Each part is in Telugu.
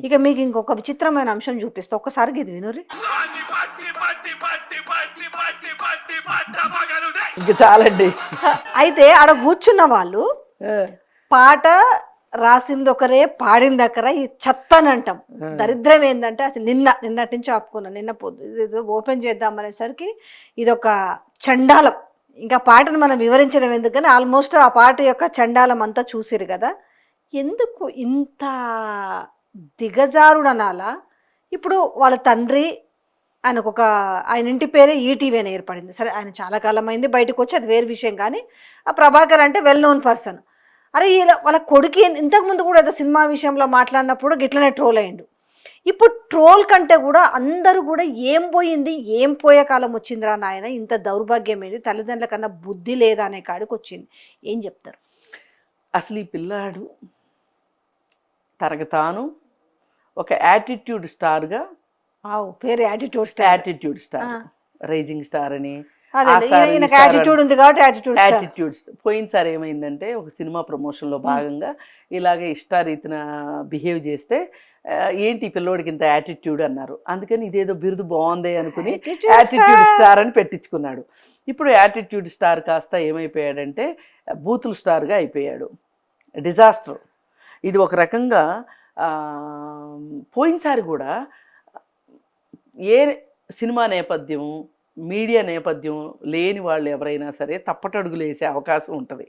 ఇక మీకు ఇంకొక విచిత్రమైన అంశం చూపిస్తా, ఒక్కసారి ఇది వినుర్రి. ఇంక చాలండి. అయితే ఆడ కూర్చున్న వాళ్ళు పాట రాసింది ఒకరే, పాడింది ఒకరే, ఈ చెత్త అని అంటాం. దరిద్రం ఏంటంటే అసలు నిన్నటి నుంచి ఆపుకున్నాను, నిన్న పొద్దు ఇది ఓపెన్ చేద్దాం అనేసరికి ఇది ఒక చండాలం. ఇంకా పాటను మనం వివరించడం ఎందుకని ఆల్మోస్ట్ ఆ పాట యొక్క చండాలం అంతా చూసిరు కదా. ఎందుకు ఇంత దిగజారుడు అనాలా? ఇప్పుడు వాళ్ళ తండ్రి ఆయనకు ఆయన ఇంటి పేరే ఈటీవీ అని ఏర్పడింది. సరే, ఆయన చాలా కాలం అయింది బయటకు వచ్చి, అది వేరే విషయం. కానీ ఆ ప్రభాకర్ అంటే వెల్ నోన్ పర్సన్. అరే వాళ్ళ కొడుకు ఇంతకుముందు కూడా ఏదో సినిమా విషయంలో మాట్లాడినప్పుడు గిట్లనే ట్రోల్ అయ్యిండు. ఇప్పుడు ట్రోల్ కంటే కూడా అందరూ కూడా ఏం పోయింది, ఏం పోయే కాలం వచ్చిందిరా నాయన, ఇంత దౌర్భాగ్యం ఏంది, తల్లిదండ్రుల కన్నా బుద్ధి లేదా అనే కాడికి వచ్చింది. ఏం చెప్తారు? అసలు ఈ పిల్లాడు తాను ఒక యాటిట్యూడ్ స్టార్గా, పేరు యాటిట్యూడ్ స్టార్, రైజింగ్ స్టార్ అని యాటిట్యూడ్స్. పోయినసారి ఏమైందంటే ఒక సినిమా ప్రమోషన్లో భాగంగా ఇలాగే ఇష్టారీతిన బిహేవ్ చేస్తే ఏంటి పిల్లోడికి ఇంత యాటిట్యూడ్ అన్నారు. అందుకని ఇదేదో బిరుదు బాగుంది అనుకుని యాటిట్యూడ్ స్టార్ అని పెట్టించుకున్నాడు. ఇప్పుడు యాటిట్యూడ్ స్టార్ కాస్త ఏమైపోయాడంటే బూతుల్ స్టార్గా అయిపోయాడు. డిజాస్టర్. ఇది ఒక రకంగా పోయినసారి కూడా ఏ సినిమా నేపథ్యం, మీడియా నేపథ్యం లేని వాళ్ళు ఎవరైనా సరే తప్పటడుగులు వేసే అవకాశం ఉంటుంది.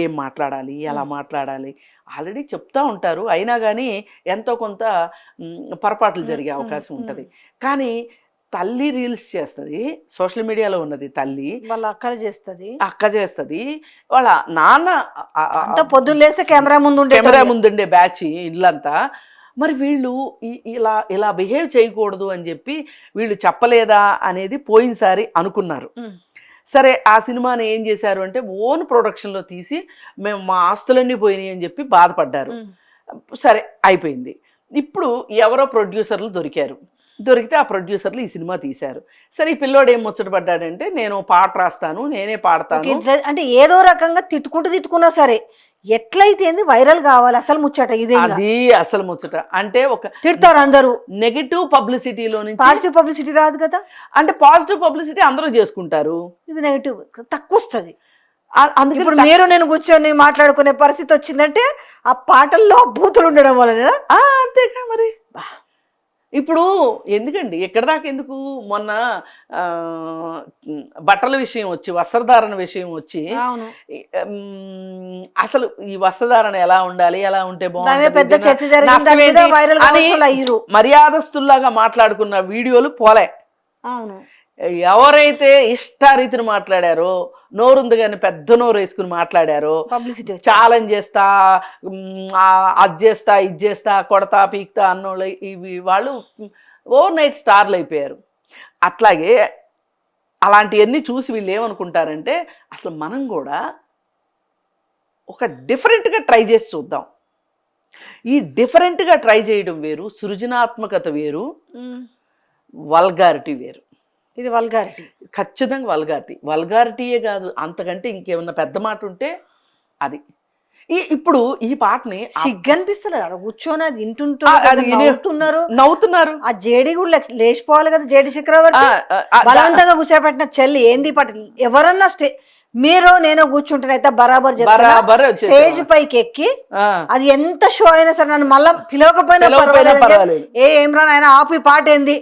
ఏం మాట్లాడాలి, ఎలా మాట్లాడాలి ఆల్రెడీ చెప్తూ ఉంటారు. అయినా కానీ ఎంతో కొంత పొరపాట్లు జరిగే అవకాశం ఉంటుంది. కానీ తల్లి రీల్స్ చేస్తుంది, సోషల్ మీడియాలో ఉన్నది తల్లి, వాళ్ళ అక్క చేస్తుంది, వాళ్ళ నాన్న పొద్దున్నేస్తే కెమెరా ముందుండే బ్యాచ్ ఇల్లంతా. మరి వీళ్ళు ఇలా బిహేవ్ చేయకూడదు అని చెప్పి వీళ్ళు చెప్పలేదా అనేది పోయినసారి అనుకున్నారు. సరే, ఆ సినిమాని ఏం చేశారు అంటే ఓన్ ప్రొడక్షన్లో తీసి మేము మా ఆస్తులన్నీ పోయినాయి అని చెప్పి బాధపడ్డారు. సరే, అయిపోయింది. ఇప్పుడు ఎవరో ప్రొడ్యూసర్లు దొరికితే ఆ ప్రొడ్యూసర్లు ఈ సినిమా తీశారు. సరే, ఈ పిల్లోడు ఏం ముచ్చటపడ్డాడంటే నేను పాట రాస్తాను, నేనే పాడతాను అంటే ఏదో రకంగా తిట్టుకున్నా సరే ఎట్లయితే వైరల్ కావాలి అసలు ముచ్చట. ఇది అది అసలు ముచ్చట. అంటే ఒక తిడతారు అందరూ, నెగటివ్ పబ్లిసిటీలో నుంచి పాజిటివ్ పబ్లిసిటీ రాదు కదా. అంటే పాజిటివ్ పబ్లిసిటీ అందరూ చేసుకుంటారు, ఇది నెగటివ్ తక్కువ వస్తుంది. అందుకే ఇప్పుడు మీరు నేను కూర్చొని మాట్లాడుకునే పరిస్థితి వచ్చిందంటే ఆ పాటల్లో బూతులు ఉండడం వల్ల. అంతేగా మరి. ఇప్పుడు ఎందుకండి ఎక్కడ దాకా ఎందుకు, మొన్న బట్టల విషయం వచ్చి, వస్త్రధారణ విషయం వచ్చి, అసలు ఈ వస్త్రధారణ ఎలా ఉండాలి, ఎలా ఉంటే బాగుంటుంది మర్యాదస్తుల్లాగా మాట్లాడుకున్న వీడియోలు పోలే. ఎవరైతే ఇష్టారీతిని మాట్లాడారో, నోరుంది కానీ పెద్ద నోరు వేసుకుని మాట్లాడారో, ఛాలెంజ్ చేస్తా, అది చేస్తా, ఇది చేస్తా, కొడతా, పీక్తా అన్నోళ్ళు వాళ్ళు ఓవర్ నైట్ స్టార్లు అయిపోయారు. అట్లాగే అలాంటివన్నీ చూసి వీళ్ళు ఏమనుకుంటారంటే అసలు మనం కూడా ఒక డిఫరెంట్గా ట్రై చేసి చూద్దాం. ఈ డిఫరెంట్గా ట్రై చేయడం వేరు, సృజనాత్మకత వేరు, వల్గారిటీ వేరు. ఇది వల్గారిటీ, ఖచ్చితంగా వల్గారిటీయే కాదు, అంతకంటే ఇంకేమన్నా పెద్ద మాట ఉంటే అది. ఇప్పుడు ఈ పాటని సిగ్గనిపిస్తలేదు, కూర్చొని అది వింటున్నారు, నవ్వుతున్నారు. ఆ జేడి కూడా లేచిపోవాలి కదా. జేడి చక్రవర్తి బలవంతంగా కూర్చోబెట్టిన చెల్లి ఏంది పాట. ఎవరన్నా మీరు నేను కూర్చుంటానైతే బరాబర్ స్టేజ్ పైకి ఎక్కి అది ఎంత షో అయినా సరే నన్ను మళ్ళా పిలవకపోయినా ఏం రా నాయన ఆపి పాట ఏంది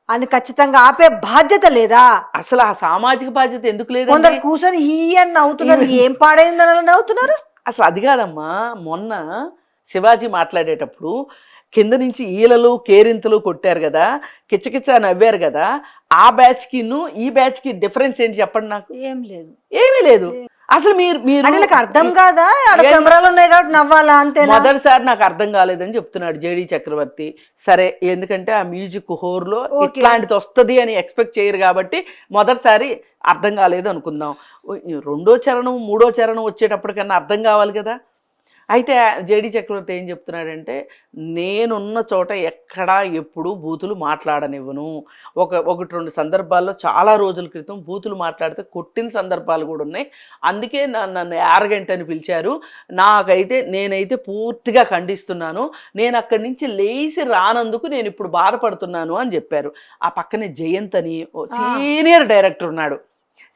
అని ఖచ్చితంగా ఆపే బాధ్యత లేదా? అసలు ఆ సామాజిక బాధ్యత ఎందుకు లేదు? కొందరు కూర్చొని హీ అని నవ్వుతున్నారు, ఏం పాడైందని నవ్వుతున్నారు. అసలు అది కాదమ్మా, మొన్న శివాజీ మాట్లాడేటప్పుడు కింద నుంచి ఈలలు కేరింతలు కొట్టారు కదా, కిచ్చకిచ్చ నవ్వారు కదా. ఆ బ్యాచ్కిను ఈ బ్యాచ్కి డిఫరెన్స్ ఏంటి చెప్పండి నాకు. ఏమీ లేదు. అసలు మీరు అర్థం కాదా? కెమెరాలు ఉన్నాయి కాబట్టి నవ్వాలా అంతే. మొదటిసారి నాకు అర్థం కాలేదని చెప్తున్నాడు జేడి చక్రవర్తి. సరే, ఎందుకంటే ఆ మ్యూజిక్ హోర్లో ఇట్లాంటిది వస్తుంది అని ఎక్స్పెక్ట్ చేయరు కాబట్టి మొదటిసారి అర్థం కాలేదు అనుకుందాం. రెండో చరణం మూడో చరణం వచ్చేటప్పటికన్నా అర్థం కావాలి కదా. అయితే జేడి చక్రవర్తి ఏం చెప్తున్నాడంటే, నేనున్న చోట ఎక్కడా ఎప్పుడు బూతులు మాట్లాడనివ్వను. ఒకటి రెండు సందర్భాల్లో చాలా రోజుల క్రితం బూతులు మాట్లాడితే కొట్టిన సందర్భాలు కూడా ఉన్నాయి. అందుకే నన్ను యారగెంట్ అని పిలిచారు. నేనైతే పూర్తిగా ఖండిస్తున్నాను. నేను అక్కడి నుంచి లేచి రానందుకు నేను ఇప్పుడు బాధపడుతున్నాను అని చెప్పారు. ఆ పక్కనే జయంత్ అని సీనియర్ డైరెక్టర్ ఉన్నాడు.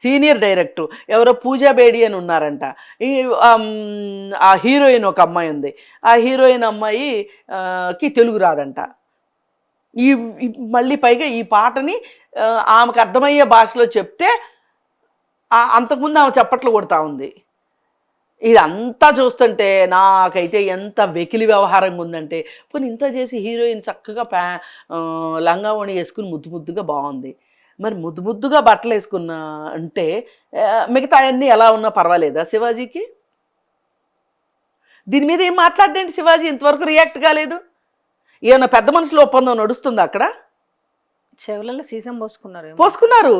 సీనియర్ డైరెక్టర్ ఎవరో పూజా బేడి అని ఉన్నారంట. ఆ హీరోయిన్ ఒక అమ్మాయి ఉంది. ఆ హీరోయిన్ అమ్మాయికి తెలుగు రాదంట. మళ్ళీ పైగా ఈ పాటని ఆమెకు అర్థమయ్యే భాషలో చెప్తే అంతకుముందు ఆమె చప్పట్లు కొడతా ఉంది. ఇదంతా చూస్తుంటే నాకైతే ఎంత వెకిలి వ్యవహారంగా ఉందంటే, పోనీ ఇంత చేసి హీరోయిన్ చక్కగా లంగా ఓణి వేసుకుని ముద్దుగా బాగుంది. మరి ముద్దుగా బట్టలు వేసుకున్నా అంటే మిగతా అన్నీ ఎలా ఉన్నా పర్వాలేదా శివాజీకి? దీని మీద ఏం మాట్లాడండి శివాజీ ఇంతవరకు రియాక్ట్ కాలేదు. ఏమన్నా పెద్ద మనుషుల ఒప్పందం నడుస్తుందా అక్కడ? చెవులలో సీసం పోసుకున్నారు.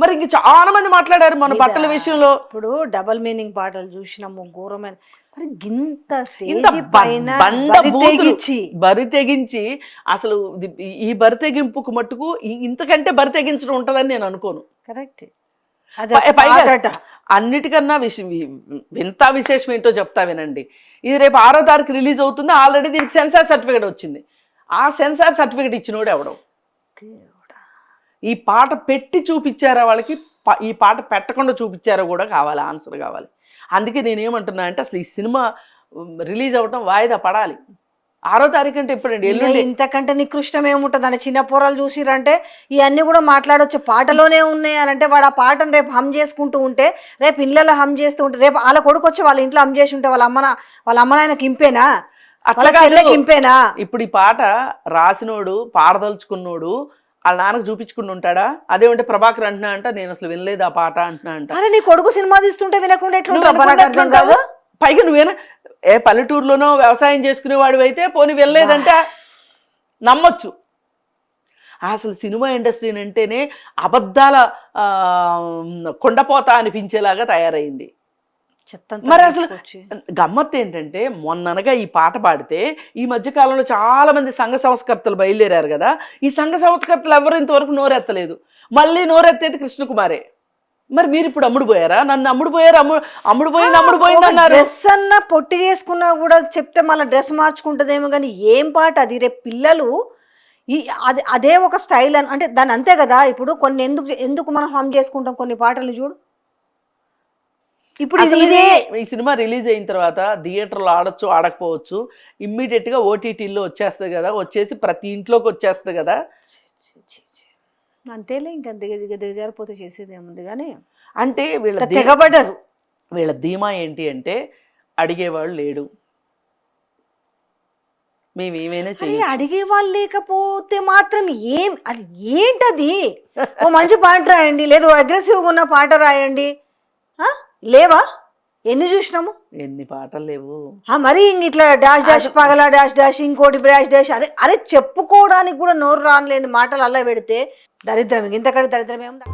మరి ఇంక చాలా మంది మాట్లాడారు మన బట్టల విషయంలో. ఇప్పుడు డబల్ మీనింగ్ పాటలు చూసినాము, ఘోరమైన బరి తెగించి అసలు ఈ బరి తెగింపుకు మట్టుకు ఇంతకంటే బరి తెగించడం ఉంటుందని నేను అనుకోను. కరెక్ట్. అన్నిటికన్నా వింత విశేషం ఏంటో చెప్తా వినండి. ఇది రేపు 6వ తారీఖు రిలీజ్ అవుతుంది. ఆల్రెడీ దీనికి సెన్సార్ సర్టిఫికేట్ వచ్చింది. ఆ సెన్సార్ సర్టిఫికేట్ ఇచ్చినోడు ఎవడో. ఈ పాట పెట్టి చూపించారా వాళ్ళకి, ఈ పాట పెట్టకుండా చూపించారా కూడా కావాలి, ఆన్సర్ కావాలి. అందుకే నేనేమంటున్నా అంటే అసలు ఈ సినిమా రిలీజ్ అవ్వటం వాయిదా పడాలి. 6వ తారీఖు అంటే ఎప్పుడండి? ఎల్లుండి. ఇంతకంటే నికృష్టం ఏముంటుంది అని చిన్న పోరాలు చూసిరంటే ఇవన్నీ కూడా మాట్లాడవచ్చు. పాటలోనే ఉన్నాయి అని అంటే వాడు ఆ పాటను రేపు హమ్ చేసుకుంటూ ఉంటే, రేపు ఇళ్ళలో హమ్ చేస్తూ ఉంటే, రేపు వాళ్ళ కొడుకు వచ్చి వాళ్ళ ఇంట్లో హమ్ చేసి ఉంటే వాళ్ళ అమ్మ నాయనకి ఇంపేనా, అట్లా ఇంపేనా? ఇప్పుడు ఈ పాట రాసినోడు పాడదలుచుకున్నోడు వాళ్ళ నాన్నకు చూపించుకుని ఉంటాడా? అదేమంటే ప్రభాకర్ అంటున్నా అంట నేను అసలు వినలేదు ఆ పాట అంటున్నా అంట. అరే నీ కొడుకు సినిమా తీస్తుంటే వినకుండా ఎట్లా? పైగా నువ్వేనా పల్లెటూరులోనో వ్యవసాయం చేసుకునేవాడు అయితే పోనీ వినలేదంటే నమ్మొచ్చు. అసలు సినిమా ఇండస్ట్రీ అంటేనే అబద్ధాల కొండపోత అనిపించేలాగా తయారైంది. మరి అసలు గమ్మత్తు ఏంటంటే, మొన్ననగా ఈ పాట పాడితే ఈ మధ్యకాలంలో చాలా మంది సంఘ సంస్కర్తలు బయలుదేరారు కదా. ఈ సంఘ సంస్కర్తలు ఎవరు ఇంతవరకు నోరెత్తలేదు. మళ్ళీ నోరెత్తేది కృష్ణకుమారే. మరి మీరు ఇప్పుడు అమ్ముడు పోయారా? నన్ను అమ్ముడు పోయింది అన్నారు. డ్రెస్ అన్న పొట్టి చేసుకున్నా కూడా చెప్తే మళ్ళీ డ్రెస్ మార్చుకుంటుందేమో, కానీ ఏం పాట అది? రేపు పిల్లలు అదే ఒక స్టైల్ అంటే దాని అంతే కదా. ఇప్పుడు కొన్ని ఎందుకు మనం హమ్ చేసుకుంటాం కొన్ని పాటలు చూడు. ఇప్పుడు ఈ సినిమా రిలీజ్ అయిన తర్వాత థియేటర్లో ఆడొచ్చు ఆడకపోవచ్చు, ఇమ్మీడియట్గా ఓటీటీలో వచ్చేస్తుంది కదా, వచ్చేసి ప్రతి ఇంట్లోకి వచ్చేస్తుంది కదా. అంతేలే, ఇంకా దిగజారిపోతే చేసేది ఏముంది. కానీ అంటే తెగబడ్డారు. వీళ్ళ ధీమా ఏంటి అంటే అడిగేవాళ్ళు లేడు, మేమేమైనా అడిగేవాళ్ళు లేకపోతే మాత్రం అది ఏంటది? ఓ మంచి పాట రాయండి, లేదు అగ్రెసివ్గా ఉన్న పాట రాయండి. లేవా? ఎన్ని చూసినాము? ఎన్ని పాటలు లేవు. మరి ఇట్లా డాష్ డాష్ పగల డాష్ డాష్ ఇంకోటి డాష్ డాష్ అరే చెప్పుకోవడానికి కూడా నోరు రానిలేని మాటలు అలా పెడితే దరిద్రం. ఇంతకంటే దరిద్రం ఏముంది?